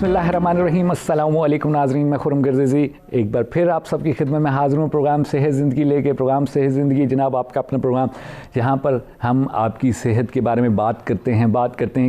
बिस्मिल्लाहिर्रहमानिर्रहीम। अस्सलामु अलैकुम नाज़रीन, मैं खुरम गर्ज़ी एक बार फिर आप सबकी खिदमत में हाज़िर हूँ। प्रोग्राम सेहत ज़िंदगी लेके। प्रोग्राम सेहत ज़िंदगी जनाब आपका अपना प्रोग्राम, जहाँ पर हम आपकी सेहत के बारे में बात करते हैं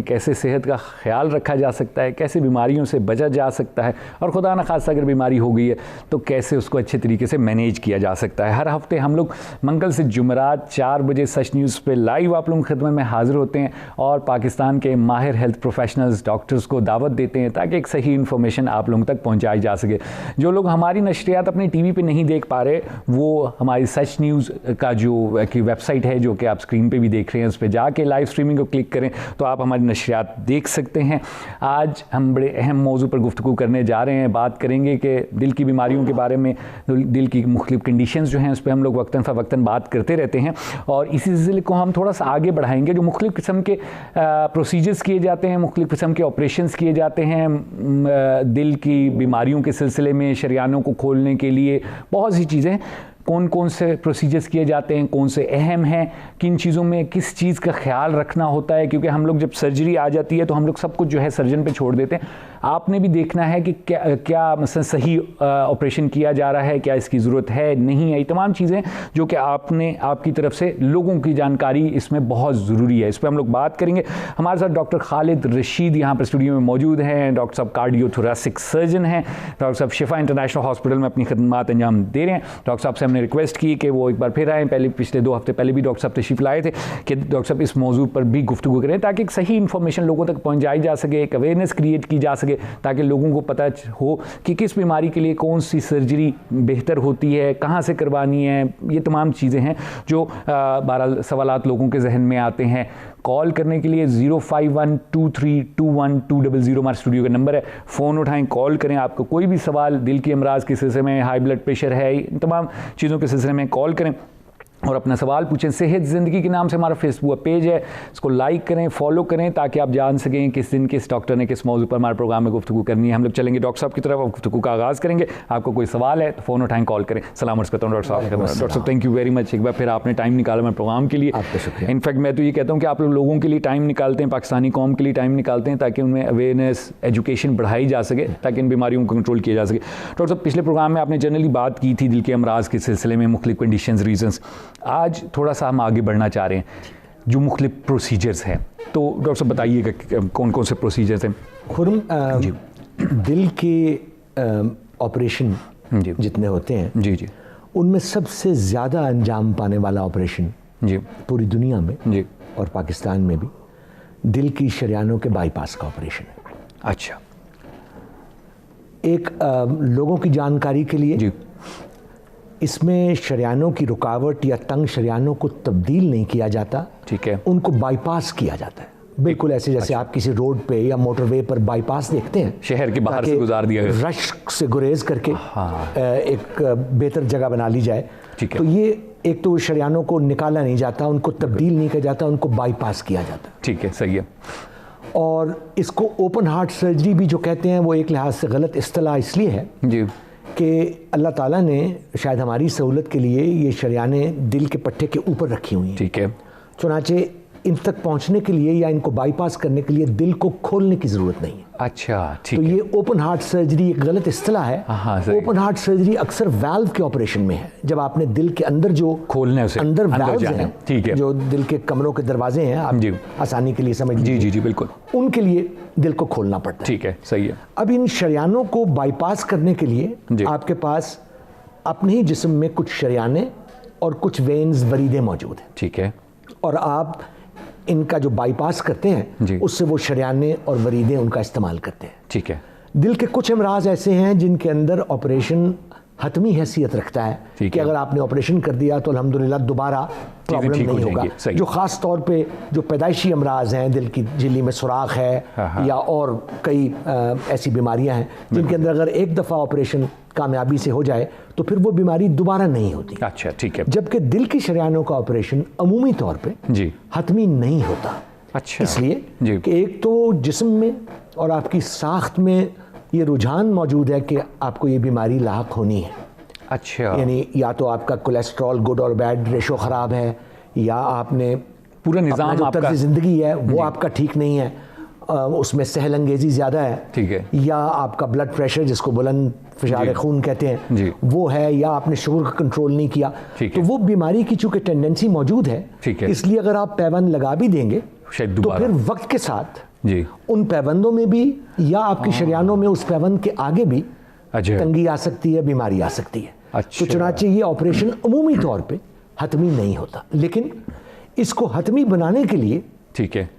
कैसे सेहत का ख्याल रखा जा सकता है, कैसे बीमारियों से बचा जा सकता है, और खुदा न खास्ता अगर बीमारी हो गई है तो कैसे उसको अच्छे तरीके से मैनेज किया जा सकता है। हर हफ्ते हम लोग मंगल से जुमेरात 4 बजे सच न्यूज़ पे लाइव आप लोगों की खिदमत में हाज़िर होते हैं और पाकिस्तान के माहिर हेल्थ प्रोफेशनल्स डॉक्टर्स को दावत देते हैं ताकि एक सही इन्फॉर्मेशन आप लोगों तक पहुंचाई जा सके। जो लोग हमारी नशरियात अपनी टीवी पे नहीं देख पा रहे, वो हमारी सच न्यूज़ का जो की वेबसाइट है, जो कि आप स्क्रीन पे भी देख रहे हैं, उस पर जाके लाइव स्ट्रीमिंग को क्लिक करें तो आप हमारी नशरियात देख सकते हैं। आज हम बड़े अहम मौजू पर गुफ्तगू करने जा रहे हैं। बात करेंगे कि दिल की बीमारियों के बारे में, दिल की मुख्तलिफ कंडीशंस जो हैं उस पर हम लोग वक्तन फ़वक्तन बात करते रहते हैं, और इसी सिलसिले को हम थोड़ा सा आगे बढ़ाएंगे। जो मुख्तलिफ किस्म के प्रोसीजर्स किए जाते हैं, मुख्तलिफ किस्म के ऑपरेशंस किए जाते हैं दिल की बीमारियों के सिलसिले में, शरियानों को खोलने के लिए बहुत सी चीज़ें, कौन कौन से प्रोसीजर्स किए जाते हैं, कौन से अहम हैं, किन चीज़ों में किस चीज़ का ख्याल रखना होता है। क्योंकि हम लोग जब सर्जरी आ जाती है तो हम लोग सब कुछ जो है सर्जन पे छोड़ देते हैं। आपने भी देखना है कि क्या मसलन सही ऑपरेशन किया जा रहा है, क्या इसकी ज़रूरत है, नहीं है। ये तमाम चीज़ें जो कि आपकी तरफ से लोगों की जानकारी इसमें बहुत ज़रूरी है। इस पर हम लोग बात करेंगे। हमारे साथ डॉक्टर खालिद रशीद यहाँ पर स्टूडियो में मौजूद हैं। डॉक्टर साहब कार्डियोथोरेसिक सर्जन हैं। डॉक्टर साहब शिफा इंटरनेशनल हॉस्पिटल में अपनी खदमात अंजाम दे रहे हैं। डॉक्टर साहब से हमने रिक्वेस्ट की कि वो एक बार फिर आएँ। पिछले 2 हफ्ते पहले भी डॉक्टर साहब तशरीफ लाए थे कि डॉक्टर साहब इस मौजू पर भी गुफ्तगू करें ताकि एक सही इन्फॉर्मेशन लोगों तक पहुँचाई जा सके, एक अवेयरनेस क्रिएट की जा सके ताकि लोगों को पता हो कि किस बीमारी के लिए कौन सी सर्जरी बेहतर होती है, कहाँ से करवानी है। ये तमाम चीज़ें हैं जो 12 सवालात लोगों के जहन में आते हैं। कॉल करने के लिए 0512321200 हमारे स्टूडियो का नंबर है। फ़ोन उठाएं, कॉल करें। आपको कोई भी सवाल दिल के अमराज के सिलसिले में, हाई ब्लड प्रेशर है, इन तमाम चीज़ों के सिलसिले में कॉल करें और अपना सवाल पूछें। सेहत ज़िंदगी के नाम से हमारा फेसबुक पेज है, इसको लाइक करें, फॉलो करें ताकि आप जान सकें किस दिन किस डॉक्टर ने किस मौजू पर हमारे प्रोग्राम में गुफ्तगू करनी है। हम लोग चलेंगे डॉक्टर साहब की तरफ और गुफ्तगू का आगाज़ करेंगे। आपको कोई सवाल है तो फ़ोन उठाएं, कॉल करें। सलाम अर्ज़ करता हूँ डॉक्टर साहब। डॉक्टर साहब थैंक यू वेरी मच, एक बार फिर आपने टाइम निकाला मेरे प्रोग्राम के लिए। आपका शुक्रिया। इनफैक्ट मैं तो ये कहता हूँ कि आप लोगों के लिए टाइम निकालते हैं, पाकिस्तानी कौम के लिए टाइम निकालते हैं ताकि उनमें अवेयरनेस, एजुकेशन बढ़ाई जा सके ताकि इन बीमारियों को कंट्रोल किया जा सके। डॉक्टर साहब पिछले प्रोग्राम में आपने जनरली बात की थी दिल के अमराज के सिलसिले में, मुख्तलिफ कंडीशंस, रीजंस। आज थोड़ा सा हम आगे बढ़ना चाह रहे हैं, जो मुख्तलिफ प्रोसीजर्स हैं। तो डॉक्टर साहब बताइएगा कौन कौन से प्रोसीजर्स हैं। खुरम, दिल के ऑपरेशन जितने होते हैं जी, उनमें सबसे ज़्यादा अंजाम पाने वाला ऑपरेशन जी पूरी दुनिया में जी और पाकिस्तान में भी दिल की शरियानों के बाईपास का ऑपरेशन है। अच्छा, एक लोगों की जानकारी के लिए जी, इसमें शरियानों की रुकावट या तंग शरियानों को तब्दील नहीं किया जाता, ठीक है, उनको बाईपास किया जाता है। बिल्कुल ऐसे जैसे आप किसी रोड पे या मोटरवे पर बाईपास देखते हैं, शहर के बाहर से गुजार दिया गया, रश से गुरेज करके एक बेहतर जगह बना ली जाए। ठीक है, तो ये एक तो शरियानों को निकाला नहीं जाता, उनको तब्दील नहीं किया जाता, उनको बाईपास किया जाता। ठीक है, सही है। और इसको ओपन हार्ट सर्जरी भी जो कहते हैं वो एक लिहाज से गलत इस्तिलाह इसलिए है जी कि अल्लाह ताला ने शायद हमारी सहूलत के लिए ये शरियाने दिल के पट्टे के ऊपर रखी हुई हैं। ठीक है, चुनाचे इन तक पहुंचने के लिए या इनको बाईपास करने के लिए दिल को खोलने की ज़रूरत नहीं है। अच्छा, ठीक तो है। ये ओपन हार्ट सर्जरी एक गलत इस्तिलाह है। ओपन हार्ट सर्जरी अक्सर वाल्व के ऑपरेशन में है, जब आपने दिल के अंदर जो खोलने से अंदर वाल्व्स हैं, ठीक है, जो दिल के कमरों के दरवाजे हैं, आप आसानी के लिए समझ लीजिए। जी जी बिल्कुल, उनके लिए दिल को खोलना पड़ता है। ठीक है, सही है। अब इन शरियानों को बाईपास करने के लिए आपके पास अपने ही जिस्म में कुछ शरियाने और कुछ वेन्स, वरीदे मौजूद हैं। ठीक है, और आप इनका जो बाईपास करते हैं उससे वो शरियाने और वरीदे उनका इस्तेमाल करते हैं। ठीक है। दिल के कुछ अमराज ऐसे हैं जिनके अंदर ऑपरेशन हतमी हैसियत रखता है कि अगर आपने ऑपरेशन कर दिया तो अल्हम्दुलिल्लाह दोबारा प्रॉब्लम नहीं होगा। जो ख़ास तौर पे जो पैदाइशी अमराज हैं, दिल की झिल्ली में सुराख है या और कई ऐसी बीमारियां हैं जिनके अंदर अगर एक दफ़ा ऑपरेशन कामयाबी से हो जाए तो फिर वो बीमारी दोबारा नहीं होती। अच्छा, ठीक है। जबकि दिल की शरियानों का ऑपरेशन अमूमी तौर पे जी हतमी नहीं होता। अच्छा, इसलिए कि एक तो जिस्म में और आपकी साख्त में ये रुझान मौजूद है कि आपको ये बीमारी लाहक होनी है। अच्छा, यानी या तो आपका कोलेस्ट्रॉल गुड और बैड रेशो ख़राब है, या आपने पूरा निज़ाम, जो तर्ज़ ज़िंदगी है वो आपका ठीक नहीं है, उसमें सहलंगेजी ज़्यादा है, ठीक है, या आपका ब्लड प्रेशर जिसको बुलंद फिशार खून कहते हैं जी, वो है, या आपने शुगर का कंट्रोल नहीं किया, तो वो बीमारी की चूंकि टेंडेंसी मौजूद है, इसलिए अगर आप पैबंद लगा भी देंगे तो फिर वक्त के साथ जी उन पैबंदों में भी या आपकी शरियानों में उस पैबंद के आगे भी तंगी आ सकती है, बीमारी आ सकती है। तो चुनांचे ये ऑपरेशन अमूमी तौर पे हतमी नहीं होता, लेकिन इसको हतमी बनाने के लिए ठीक है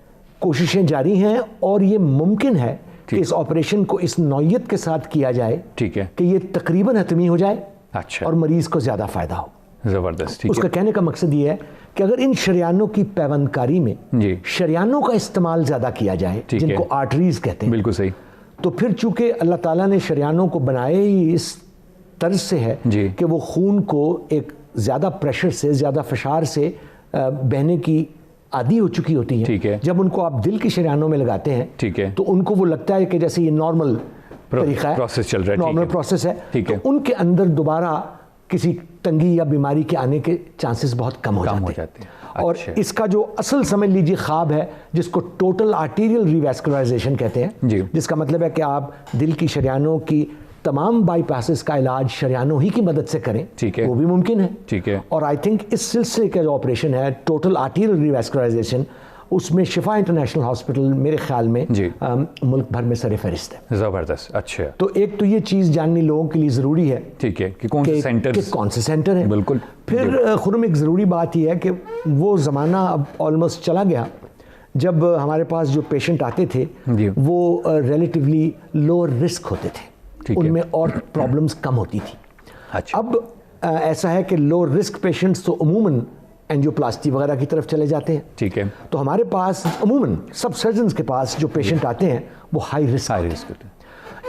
कोशिशें जारी हैं और ये मुमकिन है कि इस ऑपरेशन को इस नौयत के साथ किया जाए, ठीक है, कि ये तकरीबन हतमी हो जाए, अच्छा, और मरीज को ज्यादा फायदा हो। जबरदस्त। उसका कहने का मकसद ये है कि अगर इन शरियानों की पैबंदकारी में शरियानों का इस्तेमाल ज्यादा किया जाए, जिनको आर्टरीज कहते हैं, बिल्कुल सही, तो फिर चूंकि अल्लाह ताला ने शरियानों को बनाए ही इस तर्ज से है कि वो खून को एक ज्यादा प्रेशर से, ज्यादा फशार से बहने की आदी हो चुकी होती है, ठीक है, जब उनको आप दिल की शरियानों में लगाते हैं, ठीक है, तो उनको वो लगता है कि जैसे ये नॉर्मल तरीका है, प्रोसेस चल रहा है, नॉर्मल प्रोसेस है, ठीक है, तो उनके अंदर दोबारा किसी तंगी या बीमारी के आने के चांसेस बहुत कम हो जाते हैं। और इसका जो असल समझ लीजिए ख्वाब है, जिसको टोटल आर्टीरियल रिवैस्कुलराइजेशन कहते हैं, जिसका मतलब है कि आप दिल की शरियानों की तमाम बाईपासेस का इलाज शरियानों ही की मदद से करें, ठीक है, वो भी मुमकिन है, ठीक है। और आई थिंक इस सिलसिले का जो ऑपरेशन है टोटल आर्टीरियल रिवैस्कुलराइजेशन, उसमें शिफा इंटरनेशनल हॉस्पिटल मेरे ख्याल में मुल्क भर में सर फहरिस्त है। जबरदस्त, अच्छा। तो एक तो ये चीज़ जाननी लोगों के लिए ज़रूरी है, ठीक है, कि कौन से सेंटर है, बिल्कुल। फिर खुरम एक ज़रूरी बात यह है कि वो ज़माना अब ऑलमोस्ट चला गया जब हमारे पास जो पेशेंट आते थे वो रिलेटिवली लो रिस्क होते थे, उनमें और प्रॉब्लम्स कम होती थी। अच्छा। अब ऐसा है कि लो रिस्क पेशेंट्स तो अमूमन एंजियोप्लास्टी वगैरह की तरफ चले जाते हैं, ठीक है, तो हमारे पास अमूमन सब सर्जन्स के पास जो पेशेंट आते हैं वो हाई रिस्क होते हैं।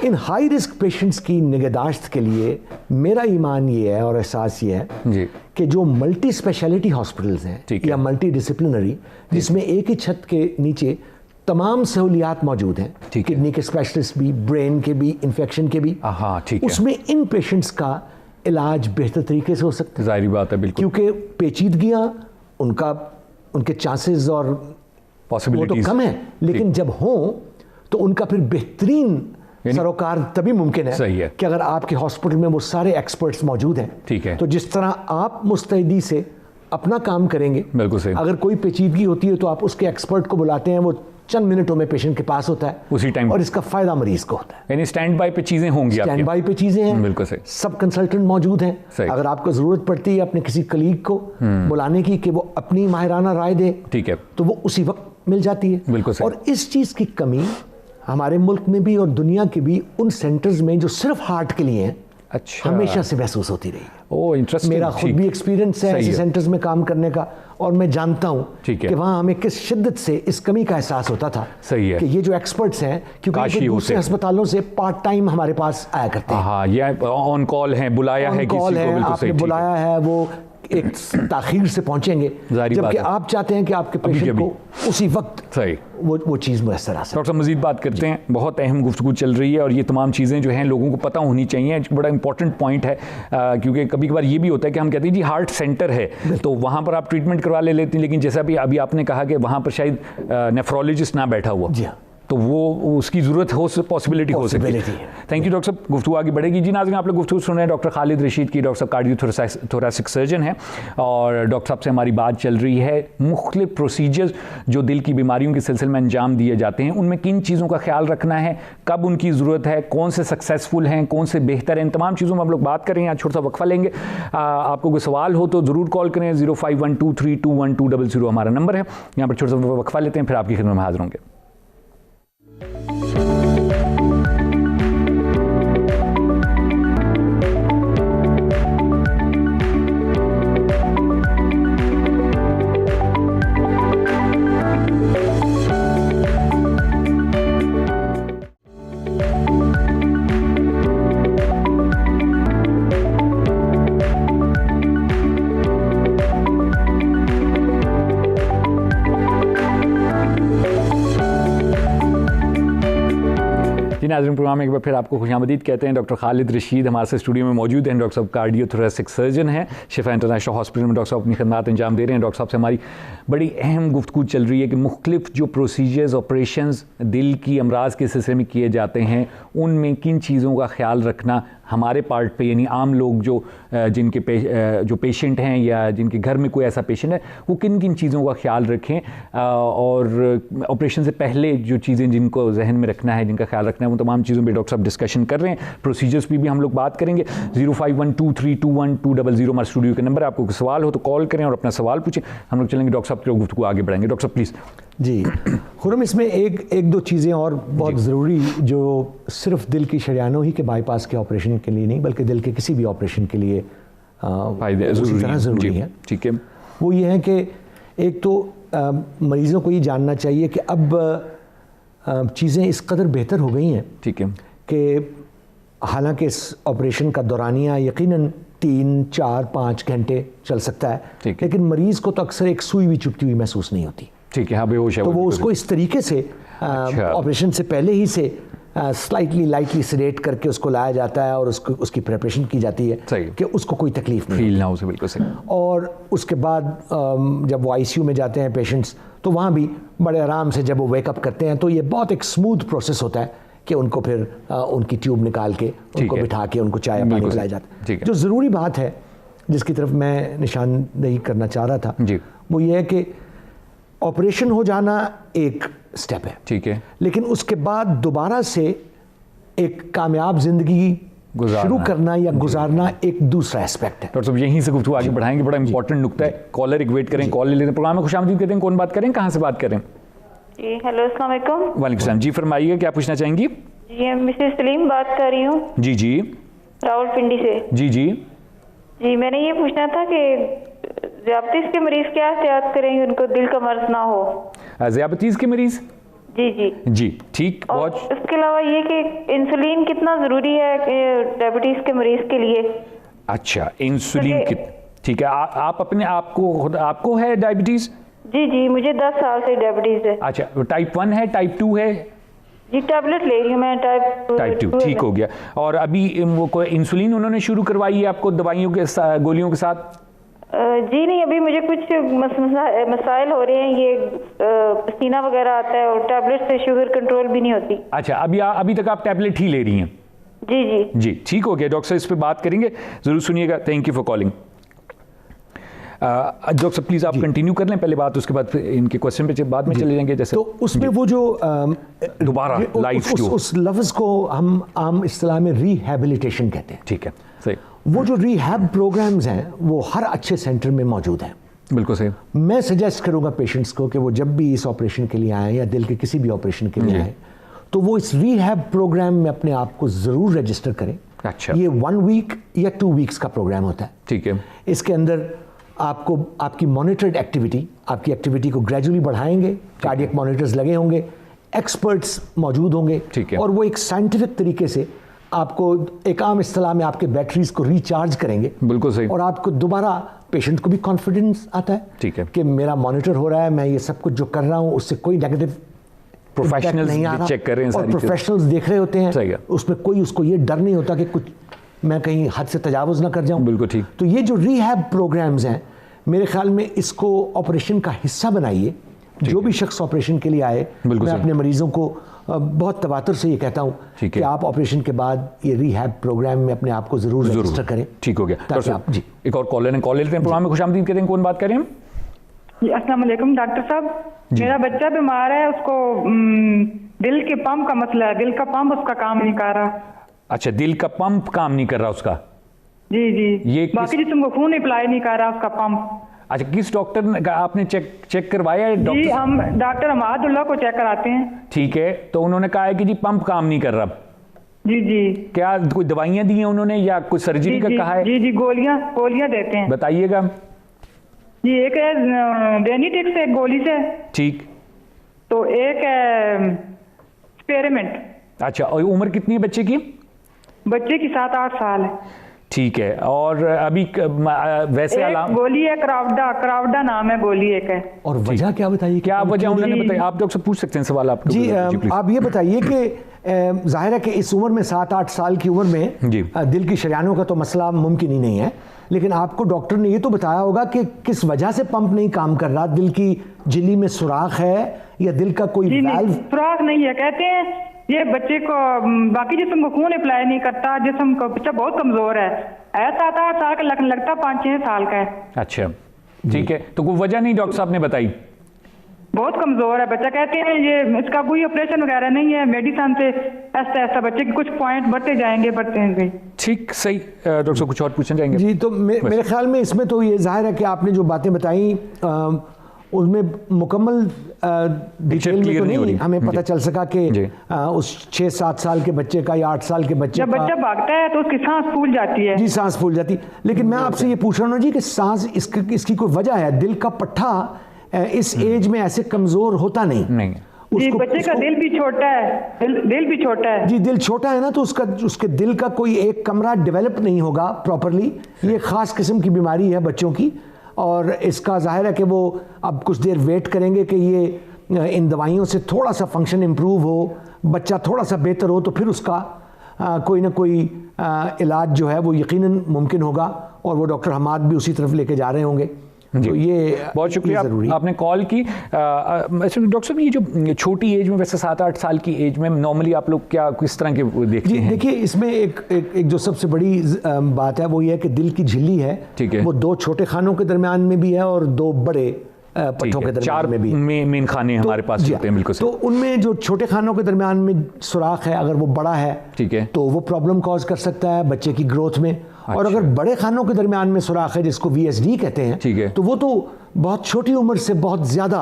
इन हाई रिस्क पेशेंट्स की निगहदाश्त के लिए मेरा ईमान ये है और एहसास ये है कि जो मल्टी स्पेशलिटी हॉस्पिटल्स हैं या मल्टी डिसिप्लिनरी, जिसमें एक ही छत के नीचे तमाम सहूलियात मौजूद हैं, किडनी के स्पेशलिस्ट भी, ब्रेन के भी, इन्फेक्शन के भी, उसमें इन पेशेंट्स का इलाज बेहतर तरीके से हो सकता है। जाहिर बात है, बिल्कुल, क्योंकि पेचीदगियाँ उनके चांसेस और पॉसिबिलिटीज तो कम है, लेकिन जब हों तो उनका फिर बेहतरीन सरोकार तभी मुमकिन है, सही है, कि अगर आपके हॉस्पिटल में वो सारे एक्सपर्ट्स मौजूद हैं, ठीक है, तो जिस तरह आप मुस्तैदी से अपना काम करेंगे, बिल्कुल सही, अगर कोई पेचीदगी होती है तो आप उसके एक्सपर्ट को बुलाते हैं, वो चंद मिनटों में पेशेंट के पास होता है उसी टाइम, और इसका फायदा मरीज को होता है। यानी स्टैंड बाय पे चीजें होंगी, स्टैंड बाय पे चीजें हैं, बिल्कुल सही, सब कंसल्टेंट मौजूद हैं, अगर आपको जरूरत पड़ती है अपने किसी कलीग को बुलाने की कि वो अपनी माहिराना राय दे, ठीक है, तो वो उसी वक्त मिल जाती है, बिल्कुल सही। और इस चीज की कमी हमारे मुल्क में भी और दुनिया के भी उन सेंटर्स में जो सिर्फ हार्ट के लिए हैं, अच्छा, हमेशा से महसूस होती रही है। ओह, इंटरेस्टिंग। मेरा खुद भी एक्सपीरियंस है ऐसे सेंटर्स में काम करने का, और मैं जानता हूँ कि वहाँ हमें किस शिद्दत से इस कमी का एहसास होता था, सही है, कि ये जो एक्सपर्ट्स हैं, क्योंकि दूसरे अस्पतालों से पार्ट टाइम हमारे पास आया करते हैं, हाँ, ये ऑन कॉल है, बुलाया है किसी को, आपने बुलाया है, वो एक ताखीर से पहुंचेंगे, जबकि आप चाहते हैं कि आपके पेशेंट को उसी वक्त सही वो चीज़ मुयस्सर आ सके। डॉक्टर साहब मजीद बात करते हैं, बहुत अहम गुफ्तगू चल रही है और ये तमाम चीज़ें जो हैं लोगों को पता होनी चाहिए, बड़ा इंपॉर्टेंट पॉइंट है, क्योंकि कभी कभार ये भी होता है कि हम कहते हैं जी हार्ट सेंटर है तो वहाँ पर आप ट्रीटमेंट करवा लेते हैं, लेकिन जैसा भी अभी आपने कहा कि वहाँ पर शायद नेफ्रोलॉजिस्ट ना बैठा हुआ, जी, तो वो उसकी ज़रूरत हो, पॉसिबिलिटी हो सकती है। थैंक यू डॉक्टर साहब, गुफ्तगू आगे बढ़ेगी। जी नाज़रीन, आप लोग गुफ्तगू सुन रहे हैं डॉक्टर खालिद रशीद की, डॉक्टर साहब कार्डियो-थोरैसिक सर्जन हैं, और डॉक्टर साहब से हमारी बात चल रही है मुख्तलिफ प्रोसीजर्स जो दिल की बीमारियों के सिलसिले में अंजाम दिए जाते हैं, उनमें किन चीज़ों का ख्याल रखना है, कब उनकी ज़रूरत है, कौन से सक्सेसफुल हैं, कौन से बेहतर हैं, इन तमाम चीज़ों में हम लोग बात करें। यहाँ छोटा सा वक्फा लेंगे, आपको कोई सवाल हो तो ज़रूर कॉल करें, 0512321200 हमारा नंबर है। यहाँ पर छोटा सा वक्फा लेते हैं, फिर आपकी खिदमत में हाजिर होंगे। जी नाज़रीन, प्रोग्राम में एक बार फिर आपको खुशामदीद कहते हैं। डॉक्टर खालिद रशीद हमारे से स्टूडियो में मौजूद हैं। डॉक्टर साहब कार्डियोथोरेसिक सर्जन हैं, शिफा इंटरनेशनल हॉस्पिटल में डॉक्टर साहब अपनी खदमात अंजाम दे रहे हैं। डॉक्टर साहब से हमारी बड़ी अहम गुफ्तगू चल रही है कि मुख्तलिफ जो प्रोसीजर्स ऑपरेशंस दिल की अमराज के सिलसिले में किए जाते हैं, उनमें किन चीज़ों का ख्याल रखना हमारे पार्ट पे, यानी आम लोग जो जो पेशेंट हैं या जिनके घर में कोई ऐसा पेशेंट है, वो किन किन चीज़ों का ख्याल रखें, और ऑपरेशन से पहले जो चीज़ें जिनको जहन में रखना है, जिनका ख्याल रखना है, वो तमाम चीज़ों पे डॉक्टर साहब डिस्कशन कर रहे हैं। प्रोसीजर्स पे भी हम लोग बात करेंगे। 0512321200 हमारे स्टूडियो के नंबर है। आपको कोई सवाल हो तो कॉल करें और अपना सवाल पूछें। हम लोग चलेंगे डॉक्टर साहब की गुफ्तगू आगे बढ़ाएंगे। डॉक्टर साहब प्लीज़। जी खुरम, इसमें एक दो चीज़ें और बहुत ज़रूरी, जो सिर्फ दिल की शरियानों ही के बाईपास के ऑपरेशन के लिए नहीं, बल्कि दिल के किसी भी ऑपरेशन के लिए उसी तरह ज़रूरी है। ठीक है। वो ये है कि एक तो मरीज़ों को ये जानना चाहिए कि अब चीज़ें इस कदर बेहतर हो गई हैं, ठीक है, कि हालांकि इस ऑपरेशन का दौरानिया यकीनन 3, 4, 5 घंटे चल सकता है, लेकिन मरीज़ को तो अक्सर एक सुई हुई चुभती हुई महसूस नहीं होती। ठीक है, हाँ, बेहोश है तो वो उसको इस तरीके से ऑपरेशन से पहले ही से स्लाइटली लाइटली सेडेट करके उसको लाया जाता है और उसकी प्रिपरेशन की जाती है कि उसको कोई तकलीफ नहीं फील ना हो। बिल्कुल सही। और उसके बाद जब वो आईसीयू में जाते हैं पेशेंट्स, तो वहाँ भी बड़े आराम से जब वो वेकअप करते हैं, तो ये बहुत एक स्मूथ प्रोसेस होता है कि उनको फिर उनकी ट्यूब निकाल के उनको बिठा के उनको चाय पानी पिलाया जाता है। जो ज़रूरी बात है जिसकी तरफ मैं निशानदेही करना चाह रहा था, वो ये है कि ऑपरेशन हो जाना एक स्टेप है, ठीक है, लेकिन उसके बाद दोबारा से एक कामयाब जिंदगी शुरू करना या गुजारना एक दूसरा एस्पेक्ट है। डॉक्टर साहब यहीं से गुफ्तगू आगे बढ़ाएंगे, बड़ा इंपॉर्टेंट नुक्ता है। कॉलर एक वेट करें, कॉल ले लेते हैं। प्रोग्राम में खुशामदीद कहते हैं। कौन बात करें, कहाँ से बात करें? जी हेलो, अस्सलाम वालेकुम। वालेकुम सलाम। जी फरमाइए, क्या पूछना चाहेंगी? जी मिसेस सलीम बात कर रही हूँ। जी जी, रावलपिंडी से। जी जी जी, मैंने ये पूछना था कि ज़ियाबतीस के मरीज क्या एहतियात करेंगे उनको दिल का मर्ज ना हो? ज़ियाबतीस के मरीज? जी जी जी, ठीक। और इसके अलावा ये कि इंसुलिन कितना ज़रूरी है डायबिटीज़ के मरीज के लिए? अच्छा, इंसुलिन ठीक है। आप अपने आपको है डायबिटीज़? जी जी, मुझे 10 साल से डायबिटीज़ है। अच्छा, टाइप 1 है, टाइप 2 है? जी, टैबलेट ले रही हूँ मैं टाइप 2। ठीक हो गया। और अभी वो कोई इंसुलिन उन्होंने शुरू करवाई है आपको दवाइयों के गोलियों के साथ? जी नहीं, अभी मुझे कुछ मसाइल हो रहे हैं, ये पसीना वगैरह आता है और टैबलेट से शुगर कंट्रोल भी नहीं होती। अच्छा, अभी तक आप टैबलेट ही ले रही हैं? जी जी जी, ठीक हो गया। डॉक्टर साहब इस पे बात करेंगे, ज़रूर सुनिएगा। Thank you for calling. Doctor साहब प्लीज़ आप कंटिन्यू कर लें पहले बात, उसके बाद इनके क्वेश्चन पे बाद में चले जाएंगे। जैसे तो उसमें वो जो दोबारा लाइफ उस लफ्ज़ को हम आम इस्तिलाह में रिहैबिलिटेशन कहते हैं। ठीक है, सही। वो जो रिहैब प्रोग्राम्स हैं वो हर अच्छे सेंटर में मौजूद हैं। बिल्कुल सही। मैं सजेस्ट करूंगा पेशेंट्स को कि वो जब भी इस ऑपरेशन के लिए आए या दिल के किसी भी ऑपरेशन के लिए आए, तो वो इस रिहैब प्रोग्राम में अपने आप को ज़रूर रजिस्टर करें। अच्छा, ये 1 वीक या 2 वीक्स का प्रोग्राम होता है। ठीक है। इसके अंदर आपको आपकी मॉनिटर्ड एक्टिविटी, आपकी एक्टिविटी को ग्रेजुअली बढ़ाएंगे, कार्डियक मॉनिटर्स लगे होंगे, एक्सपर्ट्स मौजूद होंगे, ठीक है, और वो एक साइंटिफिक तरीके से आपको एक आम इस्तिलाह में आपके बैटरीज को रिचार्ज करेंगे। बिल्कुल सही। और आपको दोबारा पेशेंट को भी कॉन्फिडेंस आता है, ठीक है, कि मेरा मॉनिटर हो रहा है, मैं ये सब कुछ जो कर रहा हूँ उससे कोई नेगेटिव प्रोफेशनल्स नहीं आ रहा, चेक कर रहे हैं, और प्रोफेशनल्स देख रहे होते हैं, उसमें कोई उसको ये डर नहीं होता कि कुछ मैं कहीं हद से तजावुज़ ना कर जाऊं। बिल्कुल ठीक। तो ये जो रिहैब प्रोग्राम्स हैं, मेरे ख्याल में इसको ऑपरेशन का हिस्सा बनाइए। जो भी शख्स ऑपरेशन के लिए आए, मैं अपने मरीजों को बहुत तवातुर से ये कहता हूँ कि आप ऑपरेशन के बाद ये रिहैब प्रोग्राम में अपने आप को जरूर रजिस्टर करें। ठीक हो गया। ताकि आप जी एक और कॉलर लेते हैं प्रोग्राम में। खुशामदीद कहते हैं। कौन बात करें? अस्सलाम वालेकुम डॉक्टर साहब, मेरा बच्चा बीमार है, उसको दिल के पंप का मसला है, दिल का पंप उसका काम नहीं कर रहा। अच्छा, दिल का पंप काम नहीं कर रहा उसका? जी जी। ये बाकी जिस्म को खून अप्लाई नहीं कर रहा उसका पंप। अच्छा, किस डॉक्टर ने आपने चेक करवाया है? जी, हम डॉक्टर अमादुल्लाह को चेक कराते हैं। ठीक है, तो उन्होंने कहा है कि जी पंप काम नहीं कर रहा। जी जी। क्या कोई दवाइयां दी हैं उन्होंने या कोई सर्जरी का कहा है? जी जी, गोलियां देते हैं। बताइएगा। जी, एक है बेनिटिक्स, एक गोली से। ठीक। तो एक है स्पेरिमेंट। अच्छा, और उम्र कितनी है बच्चे की? बच्चे की 7-8 साल है। ठीक है। और अभी वैसे गोली है क्रावडा नाम है, गोली एक है। और वजह क्या बताइए, क्या वजह उन्होंने बताई? आप डॉक्टर पूछ सकते हैं सवाल आपको। जी, आप ये बताइए कि जाहिर है कि इस उम्र में 7-8 साल की उम्र में दिल की शरीयानों का तो मसला मुमकिन ही नहीं है, लेकिन आपको डॉक्टर ने ये तो बताया होगा कि किस वजह से पंप नहीं काम कर रहा, दिल की झिल्ली में सुराख है या दिल का कोई वाल्व? सुराख नहीं है, कहते हैं ये बच्चे को बाकी जिस्म को खून अप्लाई नहीं करता, जिस्म को बच्चा बहुत कमजोर है, 7-8 साल का लगता 5-6 साल का है। अच्छा, ठीक है, तो कोई वजह नहीं डॉक्टर साहब ने बताई? बहुत कमजोर है बच्चा, कहते हैं ये इसका कोई ऑपरेशन वगैरह नहीं है, मेडिसिन से ऐसा ऐसा बच्चे के कुछ पॉइंट बढ़ते जाएंगे। ठीक, सही। डॉक्टर साहब कुछ और पूछना चाहेंगे? जी, तो मेरे ख्याल में इसमें तो ये जाहिर है कि आपने जो बातें बताई उनमें मुकम्मल डिटेल में तो नहीं हमें पता चल सका कि उस 6-7 साल के बच्चे का या 8 साल के बच्चे जब बच्चा भागता है तो उसकी सांस फूल जाती है। जी, सांस फूल जाती। लेकिन मैं आपसे ये पूछ रहा हूँ जी कि सांस इसकी कोई वजह है? दिल का पट्टा इस एज में ऐसे कमजोर होता नहीं। जी, बच्चे का दिल भी छोटा है, दिल भी छोटा है। जी, दिल छोटा है ना, तो उसके दिल का कोई एक कमरा डेवलप नहीं होगा प्रॉपरली। ये खास किस्म की बीमारी है बच्चों की, और इसका जाहिर है कि वो अब कुछ देर वेट करेंगे कि ये इन दवाइयों से थोड़ा सा फंक्शन इम्प्रूव हो, बच्चा थोड़ा सा बेहतर हो, तो फिर उसका कोई ना कोई इलाज जो है वो यकीनन मुमकिन होगा, और वो डॉक्टर हमाद भी उसी तरफ लेके जा रहे होंगे। तो ये बहुत शुक्रिया आपने कॉल की। डॉक्टर साहब, ये जो छोटी एज में, वैसे 7-8 साल की एज में नॉर्मली आप लोग क्या किस तरह के देखते हैं? देखिए, इसमें एक जो सबसे बड़ी बात है वो ये है कि दिल की झिल्ली है, वो 2 छोटे खानों के दरमियान में भी है और 2 बड़े पट्टों के दरमियान में भी। 4 मेन खाने हमारे पास होते हैं। बिल्कुल। तो उनमें जो छोटे खानों के दरमियान में सुराख है, अगर वो बड़ा है, ठीक है, तो वो प्रॉब्लम कॉज कर सकता है बच्चे की ग्रोथ में। और अगर बड़े खानों के दरमियान में सुराख है, जिसको VSD कहते हैं, ठीक है, तो वो तो बहुत छोटी उम्र से बहुत ज्यादा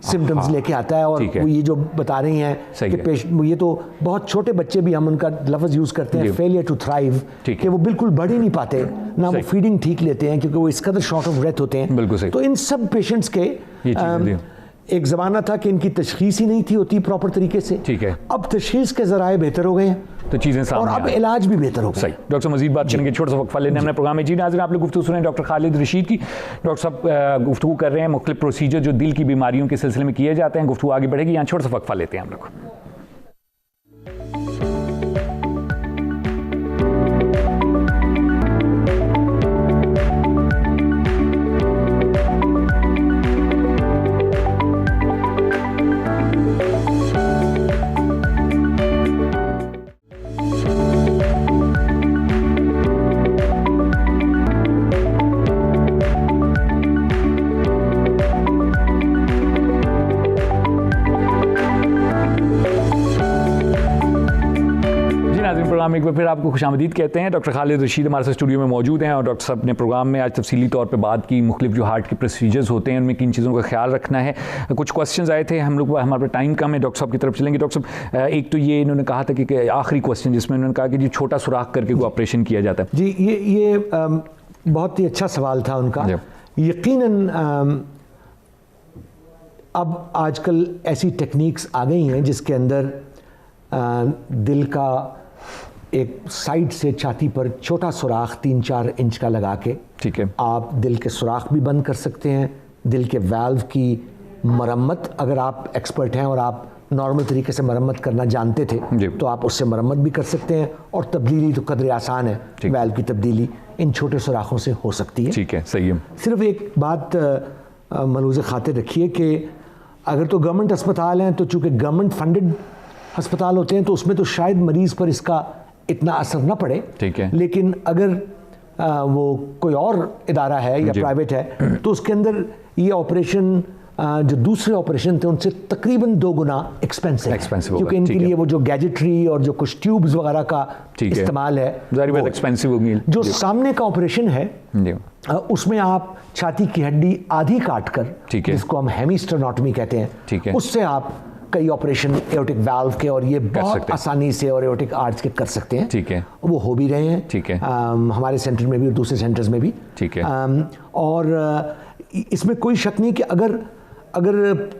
सिम्टम्स लेके आता है। और वो ये जो बता रही हैं कि ये तो बहुत छोटे बच्चे भी, हम उनका लफ्ज़ यूज़ करते हैं फेलियर टू थ्राइव, कि वो बिल्कुल बढ़ ही नहीं पाते, ना वो फीडिंग ठीक लेते हैं क्योंकि वो इस कदर शॉर्ट ऑफ ब्रेथ होते हैं। तो इन सब पेशेंट्स के एक ज़माना था कि इनकी तशखीस ही नहीं थी होती प्रॉपर तरीके से। ठीक है, अब तशखीस के ज़राए बेहतर हो गए हैं, तो चीज़ें सामने और अब इलाज भी बेहतर हो गया। सही। डॉक्टर साहब मजीद बात करेंगे, छोटा सा वक्फा लेने हमने प्रोग्राम में। जी नाज़रीन, आप लोग गुफ्तगू सुने डॉक्टर खालिद रशीद की। डॉक्टर साहब गुफ्तगू कर रहे हैं मुख्तलिफ प्रोसीजर जो दिल की बीमारियों के सिलसिले में किए जाते हैं। गुफ्तगू आगे बढ़ेगी, यहाँ छोटा सा वक्फा लेते हैं हम लोग। एक बार फिर आपको खुशामदीद कहते हैं। डॉक्टर खालिद रशीद हमारे साथ स्टूडियो में मौजूद हैं, और डॉक्टर साहब ने प्रोग्राम में आज तफसीली तौर पे बात की मुख्तलिफ जो हार्ट के प्रोसीजर्स होते हैं उनमें किन चीज़ों का ख्याल रखना है। कुछ क्वेश्चंस आए थे, हम लोग हमारे पास टाइम कम है, डॉक्टर साहब की तरफ चलेंगे। डॉक्टर साहब, एक तो ये इन्होंने कहा था कि आखिरी क्वेश्चन जिसमें उन्होंने कहा कि जी छोटा सुराख करके वो ऑपरेशन किया जाता है। जी, ये बहुत ही अच्छा सवाल था उनका। यकीनन अब आजकल ऐसी टेक्निक्स आ गई हैं जिसके अंदर दिल का एक साइड से छाती पर छोटा सुराख 3-4 इंच का लगा के, ठीक है, आप दिल के सुराख भी बंद कर सकते हैं। दिल के वाल्व की मरम्मत, अगर आप एक्सपर्ट हैं और आप नॉर्मल तरीके से मरम्मत करना जानते थे तो आप उससे मरम्मत भी कर सकते हैं। और तब्दीली तो कदर आसान है, वाल्व की तब्दीली इन छोटे सुराखों से हो सकती है। ठीक है, सही है। सिर्फ एक बात मलूज़ खातिर रखिए कि अगर तो गवर्नमेंट अस्पताल हैं, तो चूँकि गवर्नमेंट फंडेड अस्पताल होते हैं तो उसमें तो शायद मरीज़ पर इसका इतना असर ना पड़े। ठीक है, लेकिन अगर वो कोई और इदारा है या प्राइवेट है तो उसके अंदर ये ऑपरेशन जो दूसरे ऑपरेशन थे उनसे तकरीबन 2 गुना एक्सपेंसिव है, क्योंकि इनके लिए वो जो गैजेटरी और जो कुछ ट्यूब्स वगैरह का इस्तेमाल है एक्सपेंसिव होगी। जो सामने का ऑपरेशन है उसमें आप छाती की हड्डी आधी काट कर, जिसको हम हेमिस्टेनोटॉमी कहते हैं, उससे आप कई ऑपरेशन एओर्टिक वाल्व के और ये बहुत आसानी से और एओर्टिक आर्च के कर सकते हैं। ठीक है, वो हो भी रहे हैं। ठीक है, हमारे सेंटर में भी और दूसरे सेंटर्स में भी। ठीक है, और इसमें कोई शक नहीं कि अगर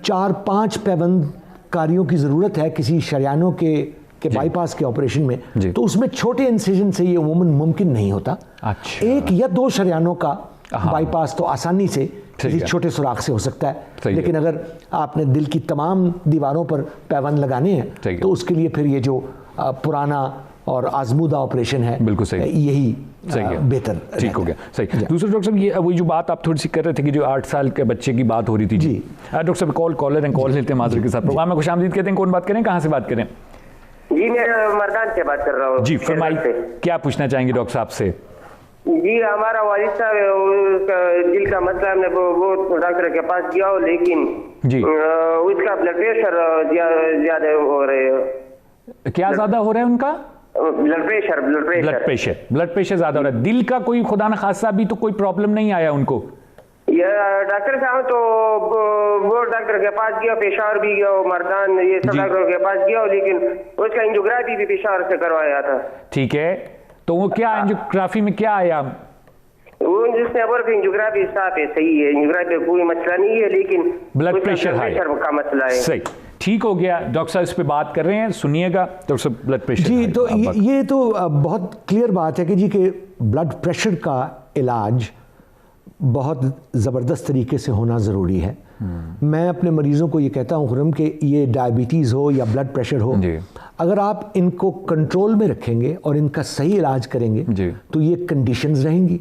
4-5 पैबंदकारियों की ज़रूरत है किसी शरियानों के कि बाईपास के ऑपरेशन में, तो उसमें छोटे इंसिजन से ये अमूमन मुमकिन नहीं होता। अच्छा। 1 या 2 शरियानों का बाईपास तो आसानी से किसी छोटे सुराख से हो सकता है, लेकिन अगर आपने दिल की तमाम दीवारों पर पैबंद लगाने हैं तो उसके लिए फिर ये जो पुराना और आजमूदा ऑपरेशन है, बिल्कुल सही, यही बेहतर ठीक हो गया। सही। दूसरा डॉक्टर साहब, ये वही जो बात आप थोड़ी सी कर रहे थे कि जो 8 साल के बच्चे की बात हो रही थी। जी डॉक्टर साहब, कॉलर हैं, कॉल लेते हैं माजर के साथ। प्रोग्राम में खुशामदीद कहते हैं। कौन बात करें, कहाँ से बात करें? जी मैं मर्दान से बात कर रहा हूँ। जी फरमाइए, क्या पूछना चाहेंगे डॉक्टर साहब से? जी हमारा वालिद साहब दिल का मसला, हमने वो डॉक्टर के पास गया हो, लेकिन जी उसका ब्लड प्रेशर ज्यादा हो रहे है। क्या ज्यादा हो रहा है उनका? ब्लड प्रेशर ज्यादा हो रहा है। दिल का कोई खुदा न खासा अभी तो कोई प्रॉब्लम नहीं आया उनको? डॉक्टर साहब तो वो डॉक्टर के पास गया, पेशावर भी गया, मर्दान, ये सब डॉक्टरों के पास गया, लेकिन उसका एंजियोग्राफी भी पेशावर से करवाया था। ठीक है, तो वो क्या एंजियोग्राफी में क्या आया? वो जिसने एंजियोग्राफी साफ है, सही है, एंजियोग्राफी कोई मसला नहीं है, लेकिन ब्लड प्रेशर का मसला है। सही, ठीक हो गया। डॉक्टर साहब इस पे बात कर रहे हैं, सुनिएगा। डॉक्टर साहब, ब्लड प्रेशर जी, तो ये तो बहुत क्लियर बात है कि जी के ब्लड प्रेशर का इलाज बहुत ज़बरदस्त तरीके से होना ज़रूरी है। मैं अपने मरीज़ों को ये कहता हूँ खुरम, कि ये डायबिटीज़ हो या ब्लड प्रेशर हो, अगर आप इनको कंट्रोल में रखेंगे और इनका सही इलाज करेंगे तो ये कंडीशंस रहेंगी,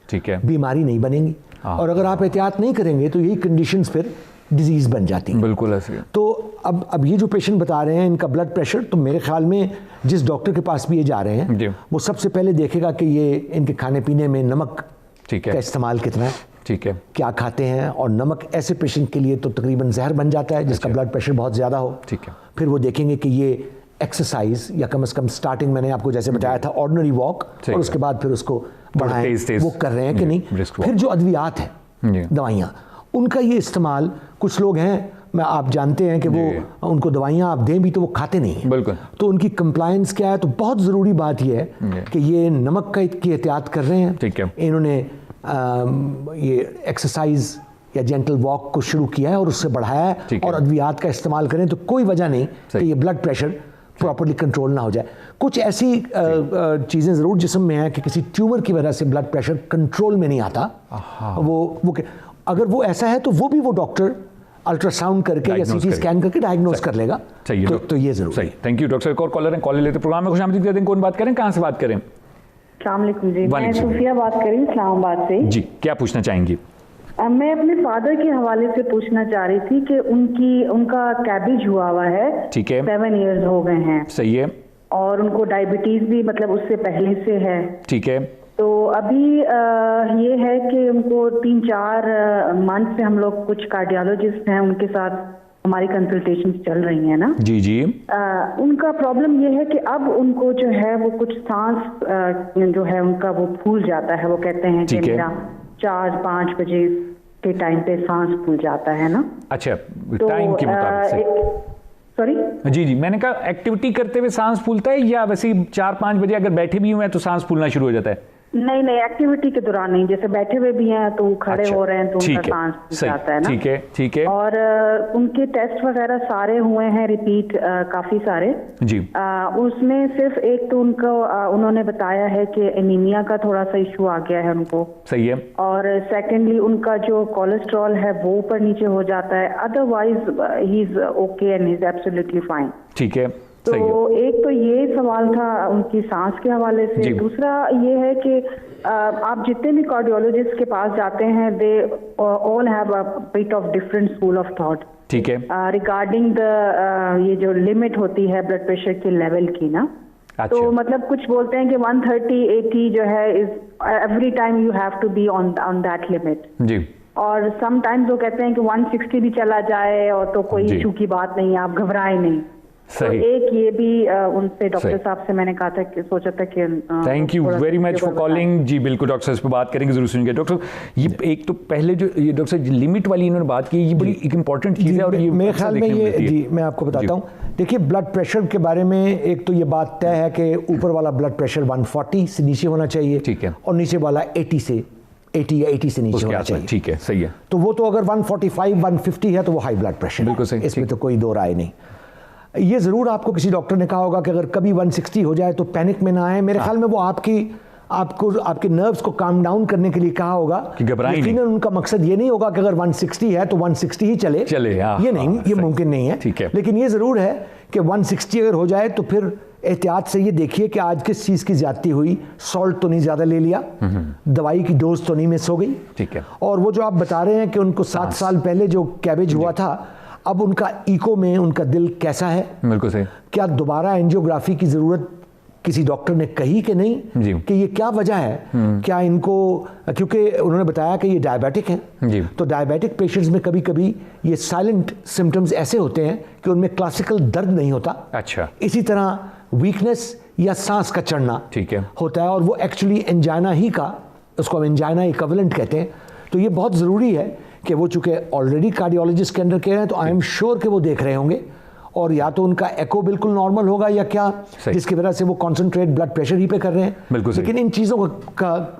ठीक है, बीमारी नहीं बनेंगी। और अगर आप एहतियात नहीं करेंगे तो यही कंडीशंस फिर डिजीज़ बन जाती हैं। बिल्कुल ऐसे। तो अब ये जो पेशेंट बता रहे हैं इनका ब्लड प्रेशर, तो मेरे ख्याल में जिस डॉक्टर के पास भी ये जा रहे हैं वो सबसे पहले देखेगा कि ये इनके खाने पीने में नमक का इस्तेमाल कितना है, ठीक है, क्या खाते हैं। और नमक ऐसे पेशेंट के लिए तो तकरीबन जहर बन जाता है जिसका ब्लड प्रेशर बहुत ज़्यादा हो। ठीक है। फिर वो देखेंगे कि ये एक्सरसाइज या कम से कम स्टार्टिंग मैंने आपको जैसे बताया था ऑर्डिनरी वॉक, और उसके बाद फिर उसको बढ़ाएं, वो कर रहे हैं कि नहीं। फिर जो अद्वियात है, दवाइयाँ, उनका ये इस्तेमाल, कुछ लोग हैं, मैं आप जानते हैं कि वो उनको दवाइयाँ आप दें भी तो वो खाते नहीं हैं, बिल्कुल, तो उनकी कंप्लायंस क्या है। तो बहुत ज़रूरी बात यह है कि ये नमक की एहतियात कर रहे हैं, ठीक है, इन्होंने ये एक्सरसाइज या जेंटल वॉक को शुरू किया है और उससे बढ़ाया है, और अद्वियात का इस्तेमाल करें तो कोई वजह नहीं कि ये ब्लड प्रेशर प्रॉपर्ली कंट्रोल ना हो जाए। कुछ ऐसी चीज़ें ज़रूर जिस्म में हैं कि किसी ट्यूमर की वजह से ब्लड प्रेशर कंट्रोल में नहीं आता, वो अगर वो ऐसा है तो वो भी वो डॉक्टर अल्ट्रासाउंड करके या सीटी स्कैन करके डायग्नोज कर लेगा। तो ये जरूर सही। Thank you doctor. एक और कॉलर है, कॉल लेते प्रोग्राम में खुशामदीद कहते हैं। कौन बात करें, कहाँ से बात करें? अस्सलाम वालेकुम जी, मैं सूफिया बात कर रही हूँ इस्लामाबाद से। जी, क्या पूछना चाहेंगी? मैं अपने फादर के हवाले से पूछना चाह रही थी कि उनका कैबेज हुआ हुआ है, ठीक है, 7 इयर्स हो गए हैं, सही है, और उनको डायबिटीज भी मतलब उससे पहले से है, ठीक है। तो अभी ये है कि उनको 3-4 मंथ से हम लोग कुछ कार्डियोलॉजिस्ट हैं उनके साथ हमारी कंसल्टेशन चल रही है ना। जी जी। उनका प्रॉब्लम ये है कि अब उनको जो है वो कुछ सांस जो है उनका वो फूल जाता है। वो कहते हैं कि मेरा 4-5 बजे के टाइम पे सांस फूल जाता है ना। अच्छा, तो टाइम के मुताबिक। सॉरी जी जी, मैंने कहा एक्टिविटी करते हुए सांस फूलता है या वैसे 4-5 बजे अगर बैठे भी हुए हैं तो सांस फूलना शुरू हो जाता है? नहीं नहीं, एक्टिविटी के दौरान नहीं, जैसे बैठे हुए भी हैं तो खड़े हो रहे हैं तो उनका सांस फूल जाता है ना। ठीक है, ठीक है। और उनके टेस्ट वगैरह सारे हुए हैं रिपीट, काफी सारे जी। उसमें सिर्फ एक तो उनको उन्होंने बताया है कि एनीमिया का थोड़ा सा इशू आ गया है उनको, सही है। और सेकेंडली उनका जो कोलेस्ट्रॉल है वो ऊपर नीचे हो जाता है, otherwise he is okay and he is absolutely fine. ठीक है। तो एक तो ये सवाल था उनकी सांस के हवाले से। दूसरा ये है कि आप जितने भी कार्डियोलॉजिस्ट के पास जाते हैं they all have a bit of different school of thought, ठीक है, रिगार्डिंग द ये जो लिमिट होती है ब्लड प्रेशर के लेवल की ना। अच्छा। तो मतलब कुछ बोलते हैं कि 130-80 जो है is every time you have to be on that limit जी, और समटाइम्स वो कहते हैं कि 160 भी चला जाए और तो कोई इशू की बात नहीं है, आप घबराए नहीं। तो एक ये भी उनसे डॉक्टर साहब से मैंने कहा था कि सोचा था कि thank you very much for calling. जी बिल्कुल डॉक्टर साहब इस पर बात करेंगे, जरूर सुनेंगे। डॉक्टर ये एक तो पहले जो ये डॉक्टर साहब लिमिट वाली इन्होंने बात की, ये बड़ी एक इंपॉर्टेंट चीज़ है और ये मेरे ख्याल में ये जी मैं आपको बताता हूँ। देखिए ब्लड प्रेशर के बारे में एक तो ये बात तय है कि ऊपर वाला ब्लड प्रेशर 140 से नीचे होना चाहिए, ठीक है, और नीचे वाला 80 या 80 से नीचे होना चाहिए, ठीक है, सही है। तो वो तो अगर 145-150 है तो वो हाई ब्लड प्रेशर, बिल्कुल सही, इसमें तो कोई दो राय नहीं। ये ज़रूर आपको किसी डॉक्टर ने कहा होगा कि अगर कभी 160 हो जाए तो पैनिक में ना आए। मेरे ख्याल में वो आपको आपके नर्व्स को काम डाउन करने के लिए कहा होगा कि घबराएं नहीं। उनका मकसद ये नहीं होगा कि अगर 160 है तो 160 ही चले, ये नहीं, ये मुमकिन नहीं है। लेकिन ये ज़रूर है कि 160 अगर हो जाए तो फिर एहतियात से ये देखिए कि आज किस चीज़ की ज्यादती हुई, सॉल्ट तो नहीं ज़्यादा ले लिया, दवाई की डोज तो नहीं मिस हो गई। ठीक है। और वो जो आप बता रहे हैं कि उनको 7 साल पहले जो कैबेज हुआ था, अब उनका इको में उनका दिल कैसा है? बिल्कुल सही। क्या दोबारा एंजियोग्राफी की ज़रूरत किसी डॉक्टर ने कही कि नहीं, कि ये क्या वजह है? क्या इनको, क्योंकि उन्होंने बताया कि ये डायबिटिक हैं, तो डायबिटिक पेशेंट्स में कभी कभी ये साइलेंट सिम्टम्स ऐसे होते हैं कि उनमें क्लासिकल दर्द नहीं होता। अच्छा। इसी तरह वीकनेस या सांस का चढ़ना होता है, और वो एक्चुअली एंजाइना ही का, उसको हम एंजाइना इक्विवेलेंट कहते हैं। तो ये बहुत ज़रूरी है कि वो चूँकि ऑलरेडी कार्डियोलॉजिस्ट के अंडर के हैं, तो आई एम श्योर कि वो देख रहे होंगे, और या तो उनका एको बिल्कुल नॉर्मल होगा या क्या, जिसकी वजह से वो कॉन्सेंट्रेट ब्लड प्रेशर ही पे कर रहे हैं। बिल्कुल। लेकिन इन चीज़ों का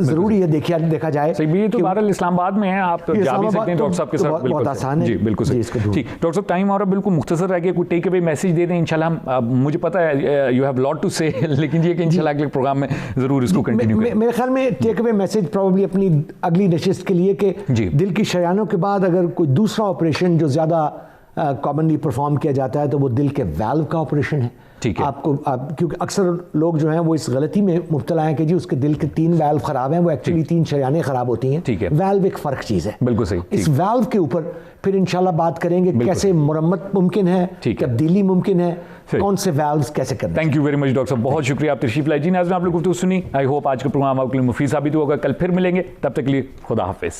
जरूरी है देखा जाए। सही भी, तो बहरहाल इस्लामाबाद में है, आप जा भी सकते हैं डॉक्टर साहब के साथ। बहुत आसान है जी, बिल्कुल सही। ठीक डॉक्टर साहब, टाइम और बिल्कुल मुख्तसर रह गया, कोई टेक अवे मैसेज दे दें इंशाल्लाह। हम मुझे पता है यू हैव लॉट टू से, लेकिन ये कि इंशाल्लाह अगले प्रोग्राम में जरूर इसको कंटिन्यू करें। मेरे ख्याल में टेक अवे मैसेज प्रॉब्ली अपनी अगली नशिस्त के लिए कि दिल की शरियानों के बाद अगर कोई दूसरा ऑपरेशन जो ज़्यादा कॉमनली परफॉर्म किया जाता है तो वो दिल के वाल्व का ऑपरेशन है। ठीक है। क्योंकि अक्सर लोग जो हैं वो इस गलती में मुब्तला हैं कि जी उसके दिल के 3 वाल्व खराब हैं, वो एक्चुअली 3 शरियानें खराब होती हैं। ठीक है। वाल्व एक फ़र्क चीज़ है। बिल्कुल सही। इस वाल्व के ऊपर फिर इंशाल्लाह बात करेंगे कैसे मुरम्मत मुमकिन है, तब्दीली मुमकिन है, कौन से वाल्व्स कैसे करना। Thank you very much doctor साहब, बहुत शुक्रिया आप तशरीफ लाई। जी नाज़रीन, आप लोग गुफ्तगू सुनी, आई होप आज का प्रोग्राम आपके लिए मुफीद साबित होगा। कल फिर मिलेंगे, तब तक के लिए खुदा हाफिज़।